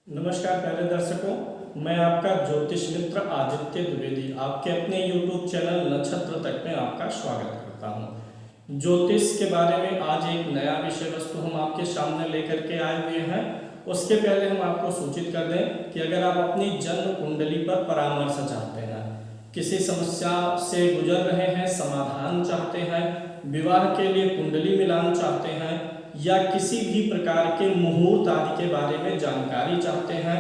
नमस्कार प्यारे दर्शकों, मैं आपका ज्योतिष मित्र आदित्य द्विवेदी आपके अपने YouTube चैनल नक्षत्र तक में आपका स्वागत करता हूं। ज्योतिष के बारे में आज एक नया विषय वस्तु हम आपके सामने लेकर के आए हुए हैं। उसके पहले हम आपको सूचित कर दें कि अगर आप अपनी जन्म कुंडली पर परामर्श चाहते हैं, किसी समस्या से गुजर रहे हैं, समाधान चाहते हैं, विवाह के लिए कुंडली मिलान चाहते हैं या किसी भी प्रकार के मुहूर्त आदि के बारे में जानकारी चाहते हैं,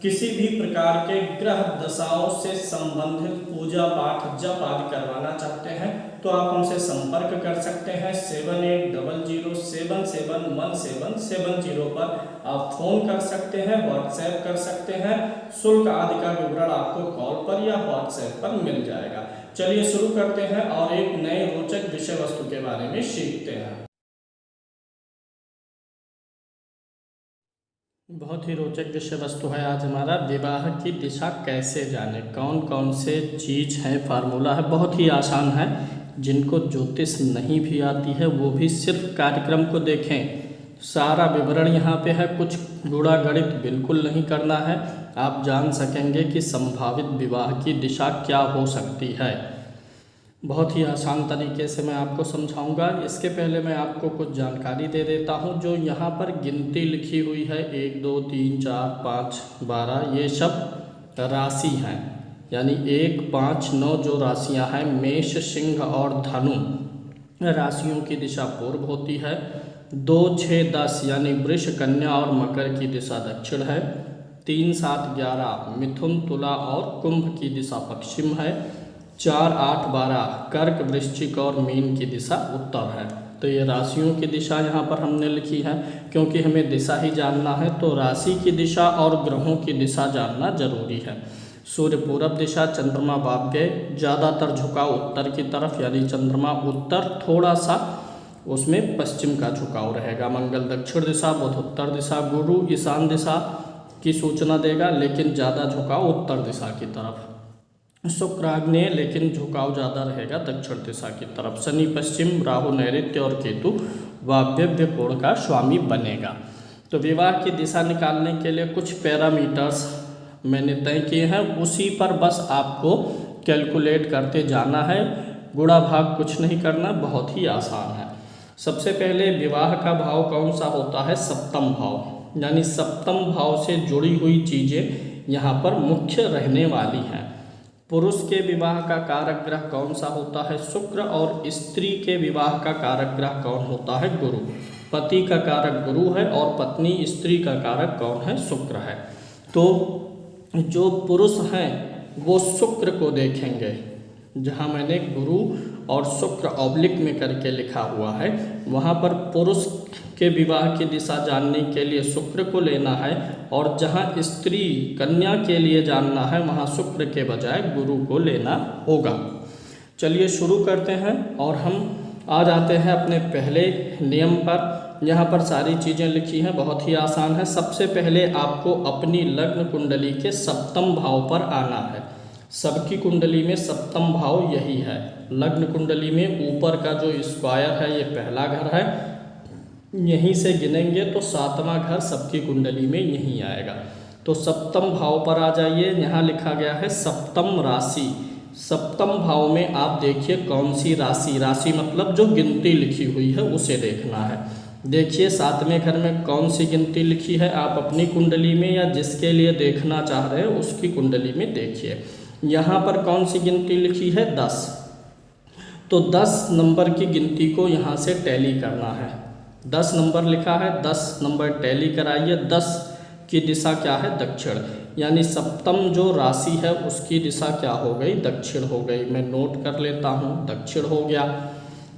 किसी भी प्रकार के ग्रह दशाओं से संबंधित पूजा पाठ जप आदि करवाना चाहते हैं तो आप हमसे संपर्क कर सकते हैं। 7800771770 पर आप फोन कर सकते हैं, व्हाट्सएप कर सकते हैं। शुल्क आदि का विवरण आपको कॉल पर या व्हाट्सएप पर मिल जाएगा। चलिए शुरू करते हैं और एक नए रोचक विषय वस्तु के बारे में सीखते हैं। बहुत ही रोचक विषय वस्तु है आज हमारा, विवाह की दिशा कैसे जाने। कौन कौन से चीज़ हैं, फार्मूला है, बहुत ही आसान है। जिनको ज्योतिष नहीं भी आती है वो भी सिर्फ कार्यक्रम को देखें, सारा विवरण यहाँ पे है। कुछ गुणा गणित बिल्कुल नहीं करना है, आप जान सकेंगे कि संभावित विवाह की दिशा क्या हो सकती है। बहुत ही आसान तरीके से मैं आपको समझाऊंगा। इसके पहले मैं आपको कुछ जानकारी दे देता हूं। जो यहाँ पर गिनती लिखी हुई है 1 2 3 4 5 12, ये सब राशि हैं, यानी 1 5 9 जो राशियां हैं, मेष सिंह और धनु राशियों की दिशा पूर्व होती है। 2 6 10 यानी वृष कन्या और मकर की दिशा दक्षिण है। 3 7 11 मिथुन तुला और कुंभ की दिशा पश्चिम है। 4 8 12 कर्क वृश्चिक और मीन की दिशा उत्तर है। तो ये राशियों की दिशा यहाँ पर हमने लिखी है, क्योंकि हमें दिशा ही जानना है तो राशि की दिशा और ग्रहों की दिशा जानना जरूरी है। सूर्य पूरब दिशा, चंद्रमा वायव्य, ज़्यादातर झुकाव उत्तर की तरफ, यानी चंद्रमा उत्तर, थोड़ा सा उसमें पश्चिम का झुकाव रहेगा। मंगल दक्षिण दिशा, बुध उत्तर दिशा, गुरु ईशान दिशा की सूचना देगा, लेकिन ज़्यादा झुकाव उत्तर दिशा की तरफ। शुक्र आग्नेय, लेकिन झुकाव ज़्यादा रहेगा दक्षिण दिशा की तरफ। शनि पश्चिम, राहु नैऋत्य और केतु वायव्य कोण का स्वामी बनेगा। तो विवाह की दिशा निकालने के लिए कुछ पैरामीटर्स मैंने तय किए हैं, उसी पर बस आपको कैलकुलेट करते जाना है। गुणा भाग कुछ नहीं करना, बहुत ही आसान है। सबसे पहले विवाह का भाव कौन सा होता है? सप्तम भाव, यानी सप्तम भाव से जुड़ी हुई चीज़ें यहाँ पर मुख्य रहने वाली हैं। पुरुष के विवाह का कारक ग्रह कौन सा होता है? शुक्र। और स्त्री के विवाह का कारक ग्रह कौन होता है? गुरु। पति का कारक गुरु है और पत्नी स्त्री का कारक कौन है? शुक्र है। तो जो पुरुष हैं वो शुक्र को देखेंगे, जहाँ मैंने गुरु और शुक्र ऑब्लिक में करके लिखा हुआ है, वहाँ पर पुरुष के विवाह की दिशा जानने के लिए शुक्र को लेना है, और जहाँ स्त्री कन्या के लिए जानना है वहाँ शुक्र के बजाय गुरु को लेना होगा। चलिए शुरू करते हैं और हम आ जाते हैं अपने पहले नियम पर। यहाँ पर सारी चीज़ें लिखी हैं, बहुत ही आसान है। सबसे पहले आपको अपनी लग्न कुंडली के सप्तम भाव पर आना है। सबकी कुंडली में सप्तम भाव यही है। लग्न कुंडली में ऊपर का जो स्क्वायर है ये पहला घर है, यहीं से गिनेंगे तो 7वां घर सबकी कुंडली में यहीं आएगा। तो सप्तम भाव पर आ जाइए। यहाँ लिखा गया है सप्तम राशि। सप्तम भाव में आप देखिए कौन सी राशि, राशि मतलब जो गिनती लिखी हुई है उसे देखना है। देखिए 7वें घर में कौन सी गिनती लिखी है, आप अपनी कुंडली में या जिसके लिए देखना चाह रहे हैं उसकी कुंडली में देखिए। यहाँ पर कौन सी गिनती लिखी है? 10। तो 10 नंबर की गिनती को यहाँ से टैली करना है। 10 नंबर लिखा है, 10 नंबर टैली कराइए। 10 की दिशा क्या है? दक्षिण, यानी सप्तम जो राशि है उसकी दिशा क्या हो गई? दक्षिण हो गई। मैं नोट कर लेता हूँ, दक्षिण हो गया।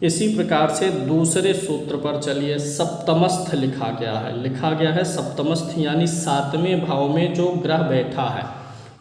इसी प्रकार से दूसरे सूत्र पर चलिए। सप्तमस्थ लिखा गया है सप्तमस्थ, यानी 7वें भाव में जो ग्रह बैठा है।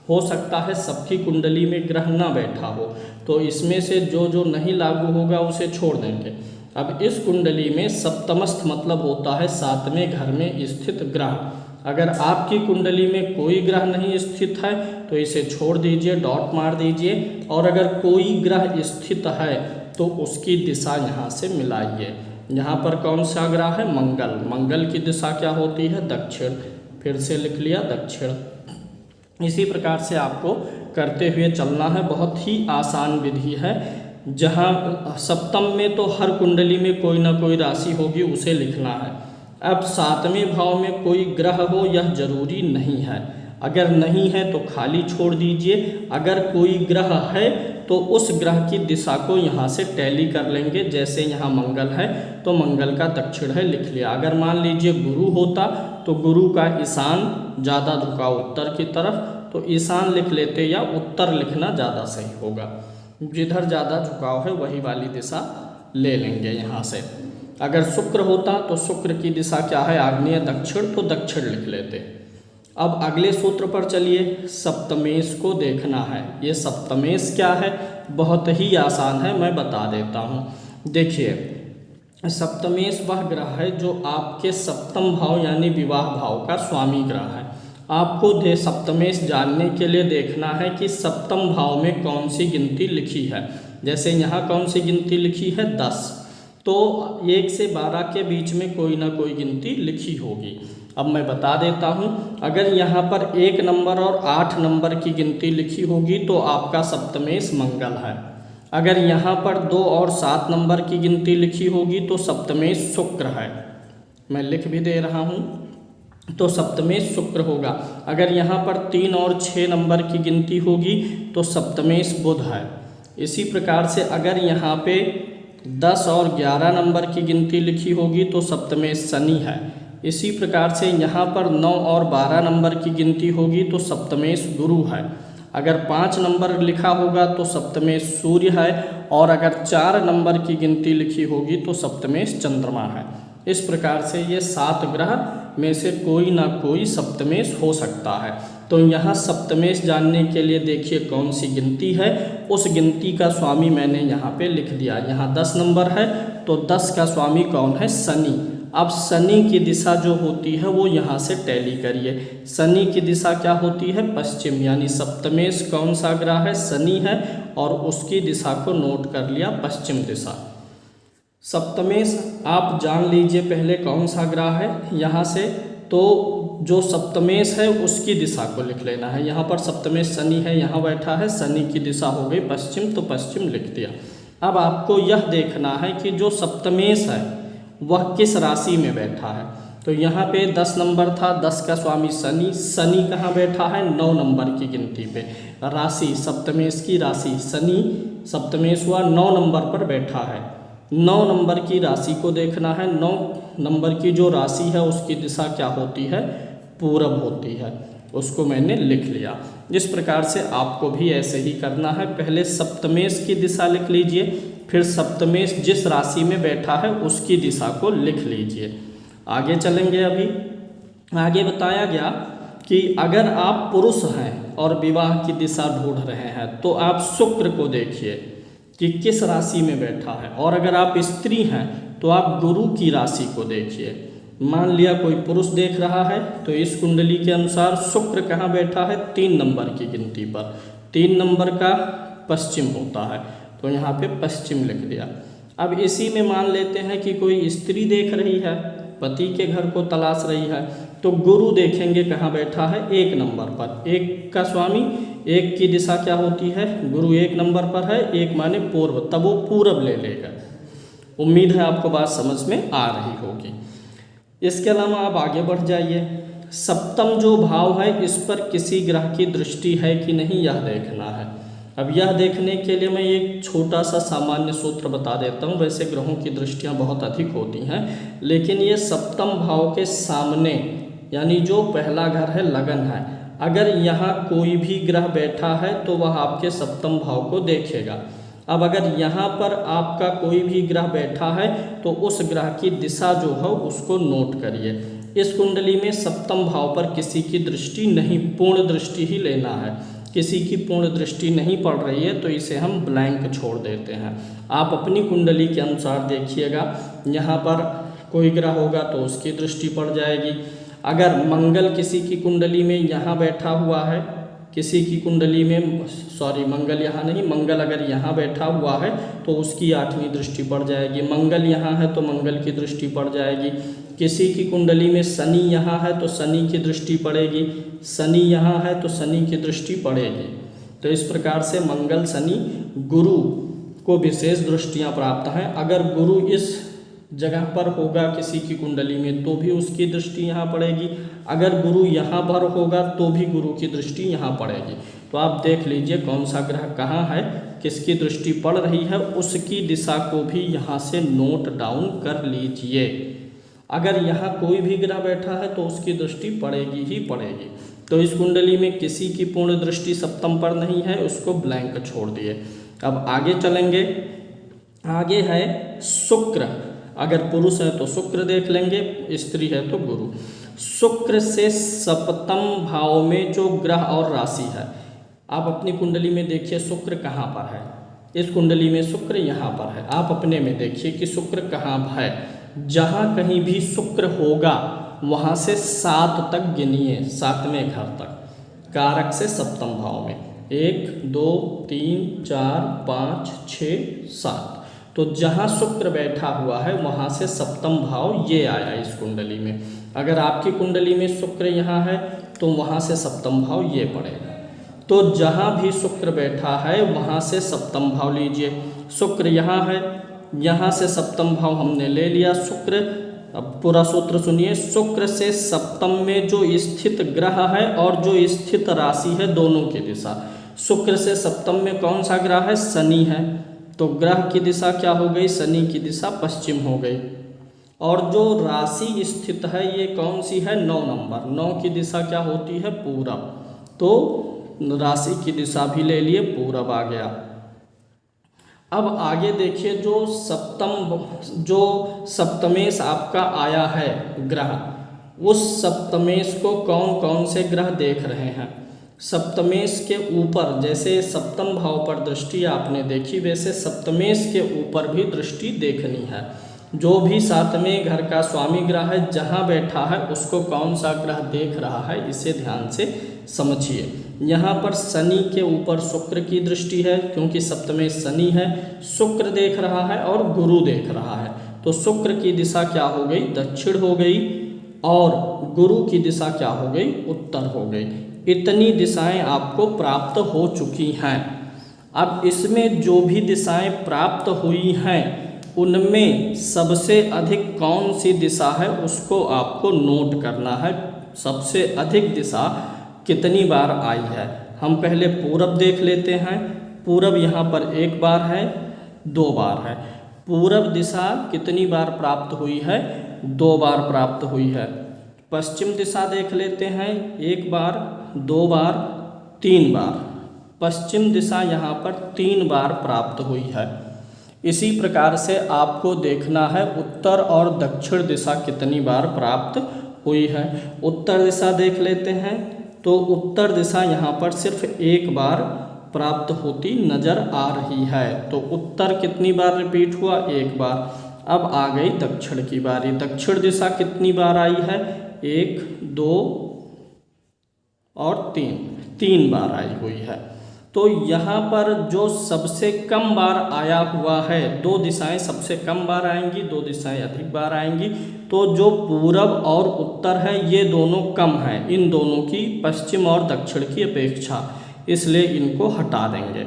हो सकता है सबकी कुंडली में ग्रह ना बैठा हो, तो इसमें से जो जो नहीं लागू होगा उसे छोड़ देंगे। अब इस कुंडली में सप्तमस्थ मतलब होता है 7वें घर में स्थित ग्रह। अगर आपकी कुंडली में कोई ग्रह नहीं स्थित है तो इसे छोड़ दीजिए, डॉट मार दीजिए। और अगर कोई ग्रह स्थित है तो उसकी दिशा यहाँ से मिलाइए। यहाँ पर कौन सा ग्रह है? मंगल। मंगल की दिशा क्या होती है? दक्षिण। फिर से लिख लिया दक्षिण। इसी प्रकार से आपको करते हुए चलना है। बहुत ही आसान विधि है। जहाँ सप्तम में तो हर कुंडली में कोई ना कोई राशि होगी, उसे लिखना है। अब सातवें भाव में कोई ग्रह हो यह जरूरी नहीं है, अगर नहीं है तो खाली छोड़ दीजिए। अगर कोई ग्रह है तो उस ग्रह की दिशा को यहाँ से टैली कर लेंगे। जैसे यहाँ मंगल है तो मंगल का दक्षिण है, लिख लिया। अगर मान लीजिए गुरु होता तो गुरु का ईशान ज़्यादा झुकाव उत्तर की तरफ, तो ईशान लिख लेते या उत्तर लिखना ज़्यादा सही होगा। जिधर ज़्यादा झुकाव है वही वाली दिशा ले लेंगे यहाँ से। अगर शुक्र होता तो शुक्र की दिशा क्या है, आग्नेय दक्षिण, तो दक्षिण लिख लेते। अब अगले सूत्र पर चलिए, सप्तमेश को देखना है। ये सप्तमेश क्या है, बहुत ही आसान है, मैं बता देता हूँ। देखिए सप्तमेश वह ग्रह है जो आपके सप्तम भाव यानी विवाह भाव का स्वामी ग्रह है। आपको सप्तमेश जानने के लिए देखना है कि सप्तम भाव में कौन सी गिनती लिखी है। जैसे यहाँ कौन सी गिनती लिखी है, 10, तो 1 से 12 के बीच में कोई ना कोई गिनती लिखी होगी। अब मैं बता देता हूँ, अगर यहाँ पर 1 नंबर और 8 नंबर की गिनती लिखी होगी तो आपका सप्तमेश मंगल है। अगर यहाँ पर 2 और 7 नंबर की गिनती लिखी होगी तो सप्तमेश शुक्र है। मैं लिख भी दे रहा हूँ, तो सप्तमेश शुक्र होगा। अगर यहाँ पर 3 और 6 नंबर की गिनती होगी तो सप्तमेश बुध है। इसी प्रकार से अगर यहाँ पे 10 और 11 नंबर की गिनती लिखी होगी तो सप्तमेश शनि है। इसी प्रकार से यहाँ पर 9 और 12 नंबर की गिनती होगी तो सप्तमेश गुरु है। अगर 5 नंबर लिखा होगा तो सप्तमेश सूर्य है, और अगर 4 नंबर की गिनती लिखी होगी तो सप्तमेश चंद्रमा है। इस प्रकार से ये 7 ग्रह में से कोई ना कोई सप्तमेश हो सकता है। तो यहाँ सप्तमेश जानने के लिए देखिए कौन सी गिनती है, उस गिनती का स्वामी मैंने यहाँ पे लिख दिया। यहाँ 10 नंबर है तो 10 का स्वामी कौन है, शनि। अब शनि की दिशा जो होती है वो यहाँ से टैली करिए। शनि की दिशा क्या होती है, पश्चिम, यानी सप्तमेश कौन सा ग्रह है, शनि है, और उसकी दिशा को नोट कर लिया, पश्चिम दिशा। सप्तमेश आप जान लीजिए पहले कौन सा ग्रह है यहाँ से, तो जो सप्तमेश है उसकी दिशा को लिख लेना है। यहाँ पर सप्तमेश शनि है, यहाँ बैठा है, शनि की दिशा हो गई पश्चिम, तो पश्चिम लिख दिया। अब आपको यह देखना है कि जो सप्तमेश है वह किस राशि में बैठा है। तो यहाँ पे 10 नंबर था, 10 का स्वामी शनि। शनि कहाँ बैठा है, 9 नंबर की गिनती पे। राशि सप्तमेश की राशि शनि, सप्तमेश हुआ 9 नंबर पर बैठा है। 9 नंबर की राशि को देखना है। 9 नंबर की जो राशि है उसकी दिशा क्या होती है, पूरब होती है। उसको मैंने लिख लिया। इस प्रकार से आपको भी ऐसे ही करना है। पहले सप्तमेश की दिशा लिख लीजिए, फिर सप्तमेश जिस राशि में बैठा है उसकी दिशा को लिख लीजिए। आगे चलेंगे। अभी आगे बताया गया कि अगर आप पुरुष हैं और विवाह की दिशा ढूंढ रहे हैं तो आप शुक्र को देखिए कि किस राशि में बैठा है, और अगर आप स्त्री हैं तो आप गुरु की राशि को देखिए। मान लिया कोई पुरुष देख रहा है तो इस कुंडली के अनुसार शुक्र कहाँ बैठा है, 3 नंबर की गिनती पर। 3 नंबर का पश्चिम होता है, तो यहाँ पे पश्चिम लिख दिया। अब इसी में मान लेते हैं कि कोई स्त्री देख रही है, पति के घर को तलाश रही है, तो गुरु देखेंगे कहाँ बैठा है, 1 नंबर पर। 1 का स्वामी, 1 की दिशा क्या होती है, गुरु 1 नंबर पर है, 1 माने पूर्व, तब वो पूरब ले लेगा। उम्मीद है आपको बात समझ में आ रही होगी। इसके अलावा आप आगे बढ़ जाइए। सप्तम जो भाव है इस पर किसी ग्रह की दृष्टि है कि नहीं, यह देखना है। अब यह देखने के लिए मैं एक छोटा सा सामान्य सूत्र बता देता हूँ। वैसे ग्रहों की दृष्टियाँ बहुत अधिक होती हैं, लेकिन ये सप्तम भाव के सामने यानी जो पहला घर है लगन है, अगर यहाँ कोई भी ग्रह बैठा है तो वह आपके सप्तम भाव को देखेगा। अब अगर यहाँ पर आपका कोई भी ग्रह बैठा है तो उस ग्रह की दिशा जो है उसको नोट करिए। इस कुंडली में सप्तम भाव पर किसी की दृष्टि नहीं, पूर्ण दृष्टि ही लेना है। किसी की पूर्ण दृष्टि नहीं पड़ रही है तो इसे हम ब्लैंक छोड़ देते हैं। आप अपनी कुंडली के अनुसार देखिएगा, यहाँ पर कोई ग्रह होगा तो उसकी दृष्टि पड़ जाएगी। अगर मंगल किसी की कुंडली में यहाँ बैठा हुआ है, किसी की कुंडली में मंगल यहाँ नहीं, मंगल अगर यहाँ बैठा हुआ है तो उसकी 8वीं दृष्टि पड़ जाएगी। मंगल यहाँ है तो मंगल की दृष्टि पड़ जाएगी। किसी की कुंडली में शनि यहाँ है तो शनि की दृष्टि पड़ेगी, शनि यहाँ है तो शनि की दृष्टि पड़ेगी। तो इस प्रकार से मंगल शनि गुरु को विशेष दृष्टियाँ प्राप्त हैं। अगर गुरु इस जगह पर होगा किसी की कुंडली में तो भी उसकी दृष्टि यहाँ पड़ेगी, अगर गुरु यहाँ पर होगा तो भी गुरु की दृष्टि यहाँ पड़ेगी। तो आप देख लीजिए कौन सा ग्रह कहाँ है, किसकी दृष्टि पड़ रही है, उसकी दिशा को भी यहाँ से नोट डाउन कर लीजिए। अगर यहाँ कोई भी ग्रह बैठा है तो उसकी दृष्टि पड़ेगी ही पड़ेगी। तो इस कुंडली में किसी की पूर्ण दृष्टि सप्तम पर नहीं है, उसको ब्लैंक छोड़ दिए। अब आगे चलेंगे, आगे है शुक्र। अगर पुरुष है तो शुक्र देख लेंगे, स्त्री है तो गुरु। शुक्र से सप्तम भाव में जो ग्रह और राशि है, आप अपनी कुंडली में देखिए शुक्र कहाँ पर है। इस कुंडली में शुक्र यहाँ पर है, आप अपने में देखिए कि शुक्र कहाँ है। जहाँ कहीं भी शुक्र होगा वहाँ से 7 तक गिनिए, 7वें घर तक, कारक से सप्तम भाव में 1 2 3 4 5 6 7। तो जहाँ शुक्र बैठा हुआ है वहाँ से सप्तम भाव ये आया इस कुंडली में। अगर आपकी कुंडली में शुक्र यहाँ है तो वहाँ से सप्तम भाव ये पड़ेगा। तो जहाँ भी शुक्र बैठा है वहाँ से सप्तम भाव लीजिए। शुक्र यहाँ है, यहाँ से सप्तम भाव हमने ले लिया शुक्र। अब पूरा सूत्र सुनिए, शुक्र से सप्तम में जो स्थित ग्रह है और जो स्थित राशि है दोनों की दिशा। शुक्र से सप्तम में कौन सा ग्रह है, शनि है, तो ग्रह की दिशा क्या हो गई, शनि की दिशा पश्चिम हो गई। और जो राशि स्थित है ये कौन सी है, 9 नंबर, 9 की दिशा क्या होती है, पूरब। तो राशि की दिशा भी ले लिए, पूरब आ गया। अब आगे देखिए, जो सप्तमेश आपका आया है ग्रह, उस सप्तमेश को कौन कौन से ग्रह देख रहे हैं। सप्तमेश के ऊपर जैसे सप्तम भाव पर दृष्टि आपने देखी, वैसे सप्तमेश के ऊपर भी दृष्टि देखनी है। जो भी 7वें घर का स्वामी ग्रह है जहाँ बैठा है उसको कौन सा ग्रह देख रहा है, इसे ध्यान से समझिए। यहाँ पर शनि के ऊपर शुक्र की दृष्टि है, क्योंकि सप्तमेश शनि है, शुक्र देख रहा है और गुरु देख रहा है। तो शुक्र की दिशा क्या हो गई, दक्षिण हो गई, और गुरु की दिशा क्या हो गई, उत्तर हो गई। इतनी दिशाएं आपको प्राप्त हो चुकी हैं। अब इसमें जो भी दिशाएं प्राप्त हुई हैं उनमें सबसे अधिक कौन सी दिशा है उसको आपको नोट करना है। सबसे अधिक दिशा कितनी बार आई है, हम पहले पूरब देख लेते हैं। पूरब यहाँ पर 1 बार है, 2 बार है। पूरब दिशा कितनी बार प्राप्त हुई है, 2 बार प्राप्त हुई है। पश्चिम दिशा देख लेते हैं, 1 बार, 2 बार, 3 बार। पश्चिम दिशा यहाँ पर 3 बार प्राप्त हुई है। इसी प्रकार से आपको देखना है उत्तर और दक्षिण दिशा कितनी बार प्राप्त हुई है। उत्तर दिशा देख लेते हैं, तो उत्तर दिशा यहाँ पर सिर्फ 1 बार प्राप्त होती नजर आ रही है। तो उत्तर कितनी बार रिपीट हुआ, 1 बार। अब आ गई दक्षिण की बारी। दक्षिण दिशा कितनी बार आई है, 1 2 और 3 बार आई हुई है। तो यहाँ पर जो सबसे कम बार आया हुआ है, 2 दिशाएं सबसे कम बार आएंगी, 2 दिशाएं अधिक बार आएंगी। तो जो पूरब और उत्तर है ये दोनों कम हैं, इन दोनों की पश्चिम और दक्षिण की अपेक्षा, इसलिए इनको हटा देंगे,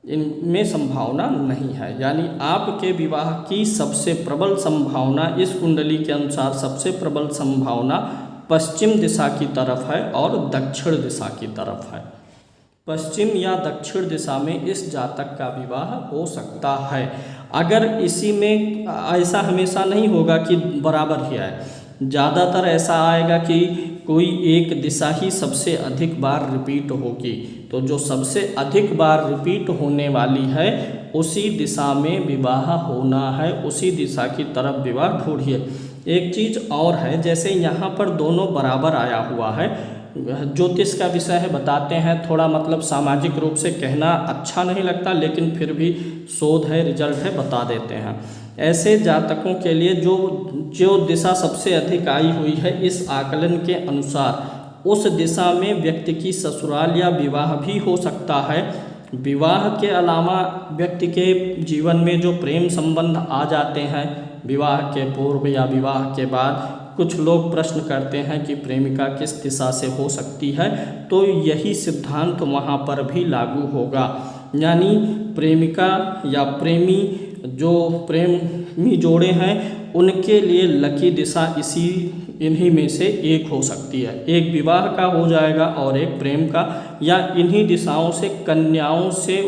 इनमें संभावना नहीं है। यानी आपके विवाह की सबसे प्रबल संभावना इस कुंडली के अनुसार सबसे प्रबल संभावना पश्चिम दिशा की तरफ है और दक्षिण दिशा की तरफ है। पश्चिम या दक्षिण दिशा में इस जातक का विवाह हो सकता है। अगर इसी में ऐसा हमेशा नहीं होगा कि बराबर ही आए, ज़्यादातर ऐसा आएगा कि कोई एक दिशा ही सबसे अधिक बार रिपीट होगी। तो जो सबसे अधिक बार रिपीट होने वाली है उसी दिशा में विवाह होना है, उसी दिशा की तरफ विवाह ढूंढिए। एक चीज़ और है, जैसे यहाँ पर दोनों बराबर आया हुआ है, ज्योतिष का विषय है, बताते हैं, थोड़ा मतलब सामाजिक रूप से कहना अच्छा नहीं लगता, लेकिन फिर भी शोध है, रिजल्ट है, बता देते हैं। ऐसे जातकों के लिए जो दिशा सबसे अधिक आई हुई है, इस आकलन के अनुसार उस दिशा में व्यक्ति की ससुराल या विवाह भी हो सकता है। विवाह के अलावा व्यक्ति के जीवन में जो प्रेम संबंध आ जाते हैं विवाह के पूर्व या विवाह के बाद। कुछ लोग प्रश्न करते हैं कि प्रेमिका किस दिशा से हो सकती है, तो यही सिद्धांत वहाँ पर भी लागू होगा। यानी प्रेमिका या प्रेमी, जो प्रेमी जोड़े हैं, उनके लिए लकी दिशा इन्हीं में से एक हो सकती है। एक विवाह का हो जाएगा और एक प्रेम का, या इन्हीं दिशाओं से कन्याओं से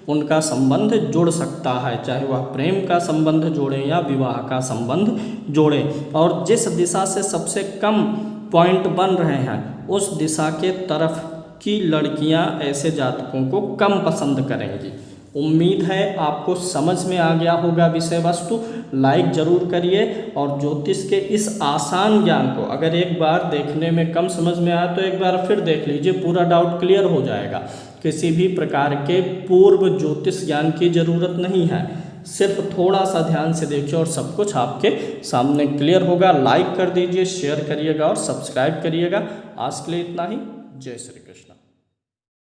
उनका संबंध जुड़ सकता है, चाहे वह प्रेम का संबंध जोड़े या विवाह का संबंध जोड़े। और जिस दिशा से सबसे कम पॉइंट बन रहे हैं, उस दिशा के तरफ की लड़कियां ऐसे जातकों को कम पसंद करेंगी। उम्मीद है आपको समझ में आ गया होगा विषय वस्तु। लाइक ज़रूर करिए और ज्योतिष के इस आसान ज्ञान को अगर एक बार देखने में कम समझ में आया तो एक बार फिर देख लीजिए, पूरा डाउट क्लियर हो जाएगा। किसी भी प्रकार के पूर्व ज्योतिष ज्ञान की ज़रूरत नहीं है, सिर्फ थोड़ा सा ध्यान से देखिए और सब कुछ आपके सामने क्लियर होगा। लाइक कर दीजिए, शेयर करिएगा और सब्सक्राइब करिएगा। आज के लिए इतना ही। जय श्री कृष्ण।